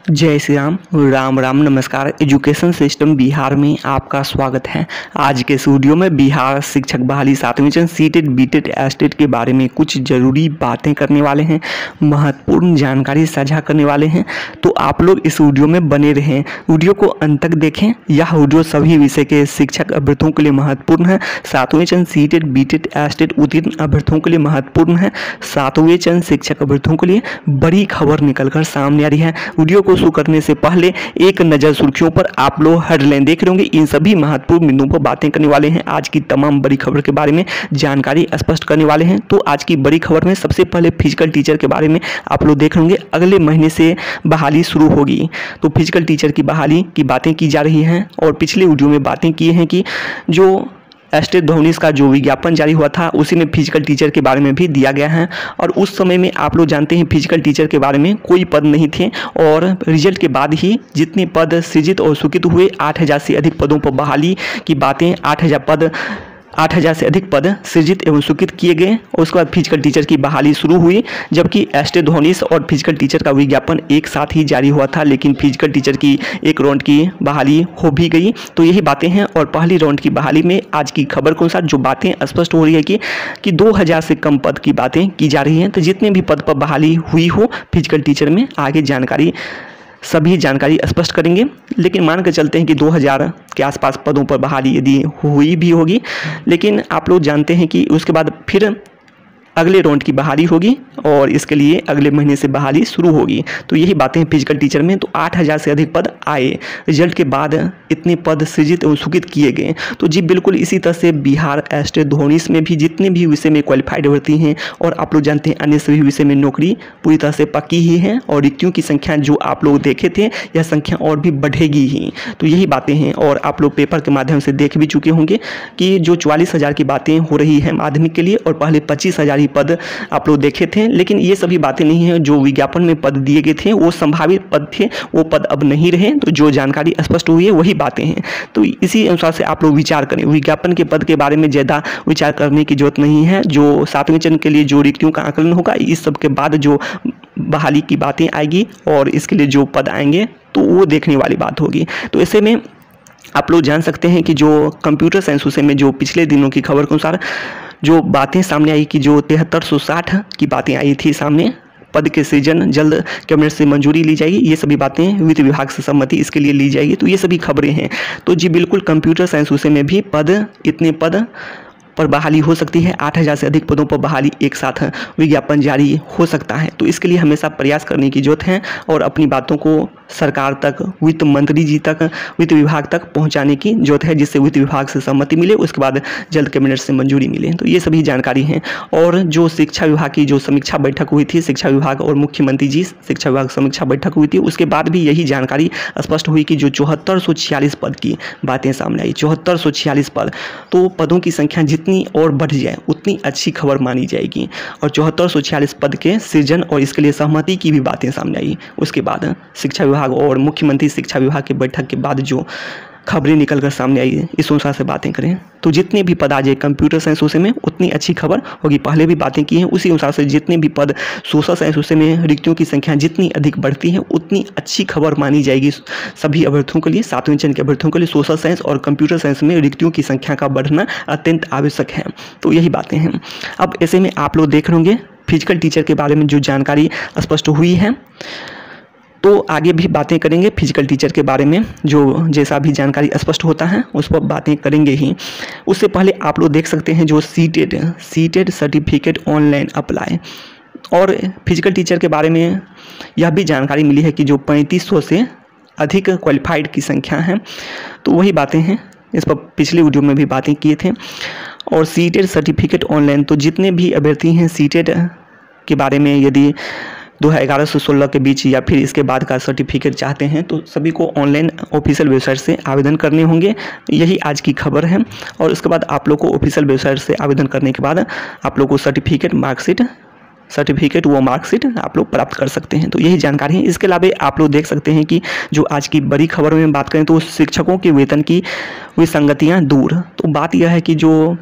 जय श्री राम। राम राम नमस्कार। Education system Bihar में आपका स्वागत है। आज के इस वीडियो में बिहार शिक्षक बहाली 7वीं चरण सीटेट बीटेट एस्टेट के बारे में कुछ ज़रूरी बातें करने वाले हैं, महत्वपूर्ण जानकारी साझा करने वाले हैं। तो आप लोग इस वीडियो में बने रहें, वीडियो को अंत तक देखें। यह वीडियो सभी विषय के शिक्षक अभ्यर्थियों के लिए महत्वपूर्ण है। 7वीं चरण सीटेट बीटेट एस्टेट उत्तीर्ण अभ्यर्थियों के लिए महत्वपूर्ण है। 7वीं चरण शिक्षक अभ्यर्थियों के लिए बड़ी खबर निकलकर सामने आ रही है। वीडियो को शुरू करने से पहले एक नज़र सुर्खियों पर आप लोग हेडलाइन देख रहे होंगे। इन सभी महत्वपूर्ण बिंदुओं पर बातें करने वाले हैं। आज की तमाम बड़ी खबर के बारे में जानकारी स्पष्ट करने वाले हैं। तो आज की बड़ी खबर में सबसे पहले फिजिकल टीचर के बारे में आप लोग देख रहे होंगे। अगले महीने से बहाली शुरू होगी, तो फिजिकल टीचर की बहाली की बातें की जा रही हैं। और पिछले वीडियो में बातें की हैं कि जो एस्टेट धोनीस का जो विज्ञापन जारी हुआ था उसी में फिजिकल टीचर के बारे में भी दिया गया है। और उस समय में आप लोग जानते हैं फिजिकल टीचर के बारे में कोई पद नहीं थे, और रिजल्ट के बाद ही जितने पद सृजित और स्वीकृत हुए 8000 से अधिक पदों पर बहाली की बातें, 8000 से अधिक पद सृजित एवं स्वीकृत किए गए। और उसके बाद फिजिकल टीचर की बहाली शुरू हुई, जबकि एस्टेट धोनीस और फिजिकल टीचर का विज्ञापन एक साथ ही जारी हुआ था, लेकिन फिजिकल टीचर की एक राउंड की बहाली हो भी गई। तो यही बातें हैं। और पहली राउंड की बहाली में आज की खबर के अनुसार जो बातें स्पष्ट हो रही है कि 2000 से कम पद की बातें की जा रही हैं। तो जितने भी पद पर बहाली हुई हो फिजिकल टीचर में, आगे सभी जानकारी स्पष्ट करेंगे। लेकिन मान के चलते हैं कि 2000 के आसपास पदों पर बहाली यदि हुई भी होगी, लेकिन आप लोग जानते हैं कि उसके बाद फिर अगले राउंड की बहाली होगी और इसके लिए अगले महीने से बहाली शुरू होगी। तो यही बातें हैं फिजिकल टीचर में। तो 8000 से अधिक पद आए, रिजल्ट के बाद इतने पद सृजित एवं स्वीकृत किए गए। तो जी बिल्कुल इसी तरह से बिहार एस्टेट धोनीस में भी जितने भी विषय में क्वालिफाइड होती हैं, और आप लोग जानते हैं अन्य सभी विषय में नौकरी पूरी तरह से पक्की ही है। और रिक्तियों की संख्या जो आप लोग देखे थे, यह संख्या और भी बढ़ेगी ही। तो यही बातें हैं। और आप लोग पेपर के माध्यम से देख भी चुके होंगे कि जो 44,000 की बातें हो रही है माध्यमिक के लिए, और पहले 25,000 पद आप लोग देखे थे। लेकिन ये सभी बातें नहीं हैं। जो विज्ञापन में पद दिए गए थे वो संभावित पद थे, वो पद अब नहीं रहे। तो जो जानकारी स्पष्ट हुई है वही बातें हैं। तो इसी अनुसार से आप लोग विचार करें। विज्ञापन के पद के बारे में ज़्यादा विचार करने की जरूरत नहीं है। जो 7वें चरण के लिए जो रिक्तियों का आकलन होगा, इस सब के बाद जो बहाली की बातें आएगी और इसके लिए जो पद आएंगे तो वो देखने वाली बात होगी। तो ऐसे में आप लोग जान सकते हैं कि जो कंप्यूटर साइंस विषय में जो पिछले दिनों की खबर के अनुसार जो बातें सामने आई कि जो 7360 की बातें आई थी सामने, पद के सृजन जल्द कैबिनेट से मंजूरी ली जाएगी। ये सभी बातें वित्त विभाग से सहमति इसके लिए ली जाएगी। तो ये सभी खबरें हैं। तो जी बिल्कुल कंप्यूटर साइंस विषय में भी इतने पद पर बहाली हो सकती है। 8000 से अधिक पदों पर बहाली एक साथ विज्ञापन जारी हो सकता है। तो इसके लिए हमेशा प्रयास करने की जरूरत है और अपनी बातों को सरकार तक, वित्त मंत्री जी तक, वित्त विभाग तक पहुंचाने की जरूरत है, जिससे वित्त विभाग से सहमति मिले, उसके बाद जल्द कैबिनेट से मंजूरी मिले। तो ये सभी जानकारी हैं। और जो शिक्षा विभाग की जो समीक्षा बैठक हुई थी, शिक्षा विभाग और मुख्यमंत्री जी शिक्षा विभाग समीक्षा बैठक हुई थी, उसके बाद भी यही जानकारी स्पष्ट हुई कि जो 7446 पद की बातें सामने आई, 7446 पद, तो पदों की संख्या जितनी और बढ़ जाए उतनी अच्छी खबर मानी जाएगी। और 7446 पद के सृजन और इसके लिए सहमति की भी बातें सामने आई। उसके बाद शिक्षा विभाग और मुख्यमंत्री शिक्षा विभाग की बैठक के बाद जो खबरें निकलकर सामने आई, इस अनुसार से बातें करें तो जितने भी पद आ जाए कंप्यूटर साइंस विषय में उतनी अच्छी खबर होगी। पहले भी बातें की हैं, उसी अनुसार से जितने भी पद सोशल साइंस विषय में रिक्तियों की संख्या जितनी अधिक बढ़ती है उतनी अच्छी खबर मानी जाएगी सभी अभ्यर्थियों के लिए। 7वें चरण के अभ्यर्थियों के लिए सोशल साइंस और कंप्यूटर साइंस में रिक्तियों की संख्या का बढ़ना अत्यंत आवश्यक है। तो यही बातें हैं। अब ऐसे में आप लोग देख रहे होंगे फिजिकल टीचर के बारे में जो जानकारी स्पष्ट हुई है, तो आगे भी बातें करेंगे फिजिकल टीचर के बारे में। जो जैसा भी जानकारी स्पष्ट होता है उस पर बातें करेंगे ही। उससे पहले आप लोग देख सकते हैं जो सीटेट सर्टिफिकेट ऑनलाइन अप्लाई, और फिजिकल टीचर के बारे में यह भी जानकारी मिली है कि जो 3500 से अधिक क्वालिफाइड की संख्या है। तो वही बातें हैं, इस पर पिछले वीडियो में भी बातें किए थे। और सीटेट सर्टिफिकेट ऑनलाइन, तो जितने भी अभ्यर्थी हैं सीटेट के बारे में यदि 2011 से 16 के बीच या फिर इसके बाद का सर्टिफिकेट चाहते हैं तो सभी को ऑनलाइन ऑफिशियल वेबसाइट से आवेदन करने होंगे। यही आज की खबर है। और उसके बाद आप लोग को ऑफिशियल वेबसाइट से आवेदन करने के बाद आप लोग को सर्टिफिकेट वो मार्कशीट आप लोग प्राप्त कर सकते हैं। तो यही जानकारी है। इसके अलावा आप लोग देख सकते हैं कि जो आज की बड़ी खबर में बात करें तो शिक्षकों के वेतन की विसंगतियाँ दूर। तो बात यह है कि जो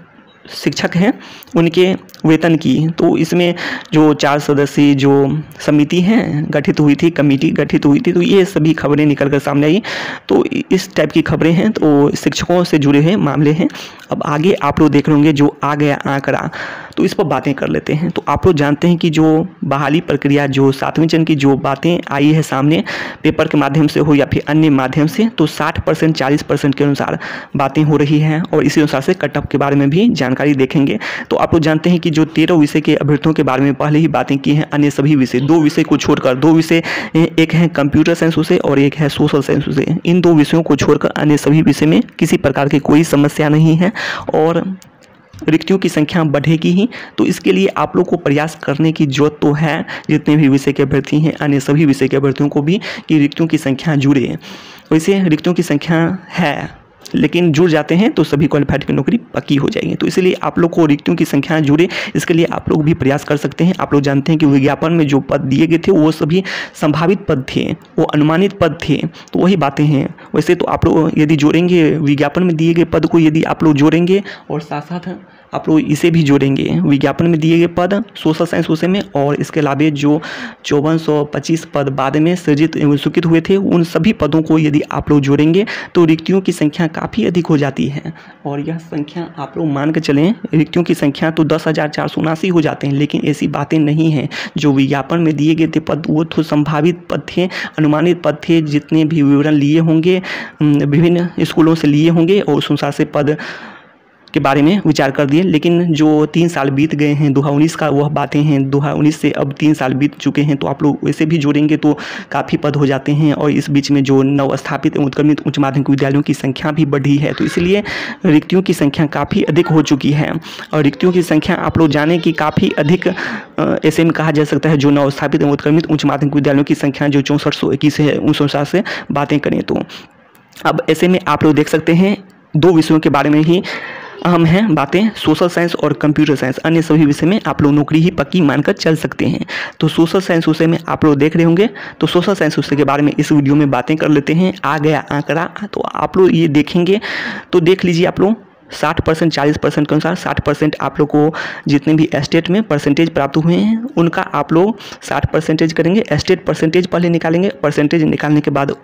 शिक्षक हैं उनके वेतन की। तो इसमें जो 4 सदस्यीय जो समिति है गठित हुई थी, कमेटी गठित हुई थी, तो ये सभी खबरें निकल कर सामने आई। तो इस टाइप की खबरें हैं, तो शिक्षकों से जुड़े हुए मामले हैं। अब आगे आप लोग देख होंगे जो आ गया आंकड़ा, तो इस पर बातें कर लेते हैं। तो आप लोग जानते हैं कि जो बहाली प्रक्रिया जो 7वें चरण की जो बातें आई है सामने, पेपर के माध्यम से हो या फिर अन्य माध्यम से, तो 60% 40% के अनुसार बातें हो रही हैं और इसी अनुसार से कट ऑफ के बारे में भी जानकारी देखेंगे। तो आप लोग जानते हैं कि जो 13 विषय के अभ्यर्थियों के बारे में पहले ही बातें की हैं, अन्य सभी विषय 2 विषय को छोड़कर, 2 विषय एक है कंप्यूटर साइंस विषय और एक है सोशल साइंस विषय, इन 2 विषयों को छोड़कर अन्य सभी विषय में किसी प्रकार की कोई समस्या नहीं है और रिक्तियों की संख्या बढ़ेगी ही। तो इसके लिए आप लोग को प्रयास करने की जरूरत तो है, जितने भी विषय के अभ्यर्थी हैं, अन्य सभी विषय के अभ्यर्थियों को भी, कि रिक्तियों की संख्या जुड़े। वैसे रिक्तियों की संख्या है, लेकिन जुड़ जाते हैं तो सभी क्वालिफाइड की नौकरी पक्की हो जाएगी। तो इसलिए आप लोग को रिक्तियों की संख्या जुड़े, इसके लिए आप लोग भी प्रयास कर सकते हैं। आप लोग जानते हैं कि विज्ञापन में जो पद दिए गए थे वो सभी संभावित पद थे, वो अनुमानित पद थे, तो वही बातें हैं। वैसे तो आप लोग यदि जोड़ेंगे विज्ञापन में दिए गए पद को, यदि आप लोग जोड़ेंगे और साथ साथ आप लोग इसे भी जोड़ेंगे, विज्ञापन में दिए गए पद सोशल साइंस विषय में, और इसके अलावा जो 5425 पद बाद में सृजित एवं स्वीकृत हुए थे, उन सभी पदों को यदि आप लोग जोड़ेंगे तो रिक्तियों की संख्या काफ़ी अधिक हो जाती है। और यह संख्या आप लोग मान के चलें, रिक्तियों की संख्या तो 10,479 हो जाते हैं, लेकिन ऐसी बातें नहीं हैं। जो विज्ञापन में दिए गए थे पद वो तो संभावित पद थे, अनुमानित पद थे, जितने भी विवरण लिए होंगे विभिन्न स्कूलों से लिए होंगे और उस अनुसार से पद के बारे में विचार कर दिए। लेकिन जो 3 साल बीत गए हैं, 2019 का वह बातें हैं, 2019 से अब 3 साल बीत चुके हैं, तो आप लोग वैसे भी जोड़ेंगे तो काफ़ी पद हो जाते हैं। और इस बीच में जो नवस्थापित एवं उत्क्रमित उच्च माध्यमिक विद्यालयों की संख्या भी बढ़ी है, तो इसलिए रिक्तियों की संख्या काफ़ी अधिक हो चुकी है। और रिक्तियों की संख्या आप लोग जाने कि काफ़ी अधिक ऐसे में कहा जा सकता है, जो नवस्थापित एवं उत्क्रमित उच्च माध्यमिक विद्यालयों की संख्या जो 6421 है, उस अनुसार से बातें करें तो अब ऐसे में आप लोग देख सकते हैं 2 विषयों के बारे में ही अहम हैं बातें, सोशल साइंस और कंप्यूटर साइंस। अन्य सभी विषय में आप लोग नौकरी ही पक्की मानकर चल सकते हैं। तो सोशल साइंस विषय में आप लोग देख रहे होंगे, तो सोशल साइंस विषय के बारे में इस वीडियो में बातें कर लेते हैं। आ गया आंकड़ा, तो आप लोग ये देखेंगे तो देख लीजिए आप लोग 60% 40% के अनुसार 60% आप लोग को जितने भी एस्टेट में परसेंटेज प्राप्त हुए हैं उनका आप लोग 60% करेंगे। एस्टेट परसेंटेज पहले निकालेंगे, परसेंटेज निकालने के बाद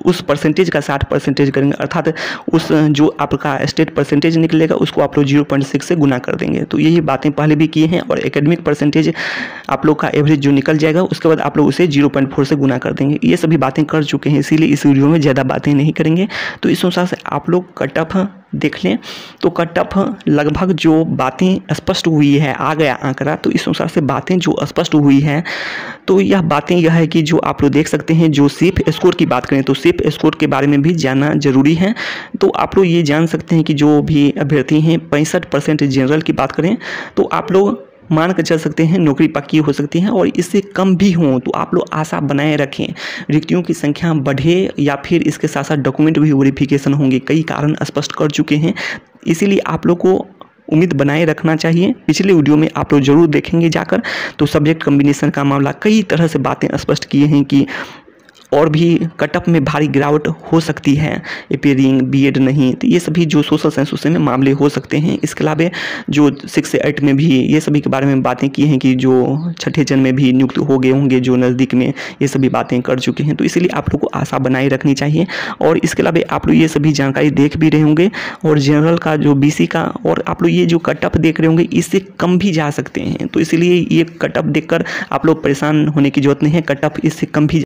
उस परसेंटेज का 60% करेंगे, अर्थात उस जो आपका स्टेट परसेंटेज निकलेगा उसको आप लोग 0.6 से गुना कर देंगे। तो यही बातें पहले भी किए हैं। और एकेडमिक परसेंटेज आप लोग का एवरेज जो निकल जाएगा उसके बाद आप लोग उसे 0.4 से गुना कर देंगे। ये सभी बातें कर चुके हैं, इसीलिए इस वीडियो में ज़्यादा बातें नहीं करेंगे। तो इस अनुसार से आप लोग कट ऑफ देख लें, तो कट ऑफ लगभग जो बातें स्पष्ट हुई है, आ गया आंकड़ा, तो इस अनुसार से बातें जो स्पष्ट हुई हैं, तो यह बातें यह है कि जो आप लोग देख सकते हैं, जो सिर्फ स्कोर की बात करें तो सिर्फ स्कोर के बारे में भी जानना जरूरी है। तो आप लोग ये जान सकते हैं कि जो भी अभ्यर्थी हैं 65% जनरल की बात करें तो आप लोग मान कर चल सकते हैं नौकरी पक्की हो सकती है। और इससे कम भी हों तो आप लोग आशा बनाए रखें, रिक्तियों की संख्या बढ़े या फिर इसके साथ साथ डॉक्यूमेंट भी वेरिफिकेशन होंगे, कई कारण स्पष्ट कर चुके हैं। इसीलिए आप लोग को उम्मीद बनाए रखना चाहिए। पिछले वीडियो में आप लोग जरूर देखेंगे जाकर, तो सब्जेक्ट कम्बिनेशन का मामला कई तरह से बातें स्पष्ट किए हैं कि और भी कट ऑफ में भारी गिरावट हो सकती है, एपीयरिंग बीएड नहीं, तो ये सभी जो सोशल साइंस विषय में मामले हो सकते हैं। इसके अलावा जो 6 से 8 में भी ये सभी के बारे में बातें की हैं कि जो 6ठे चरण में भी नियुक्त हो गए होंगे जो नज़दीक में, ये सभी बातें कर चुके हैं। तो इसीलिए आप लोग को आशा बनाए रखनी चाहिए। और इसके अलावा आप लोग ये सभी जानकारी देख भी रहे होंगे, और जनरल का जो BC का, और आप लोग ये जो कट ऑफ देख रहे होंगे इससे कम भी जा सकते हैं। तो इसीलिए ये कट ऑफ देखकर आप लोग परेशान होने की जरूरत नहीं है, कट ऑफ इससे कम भी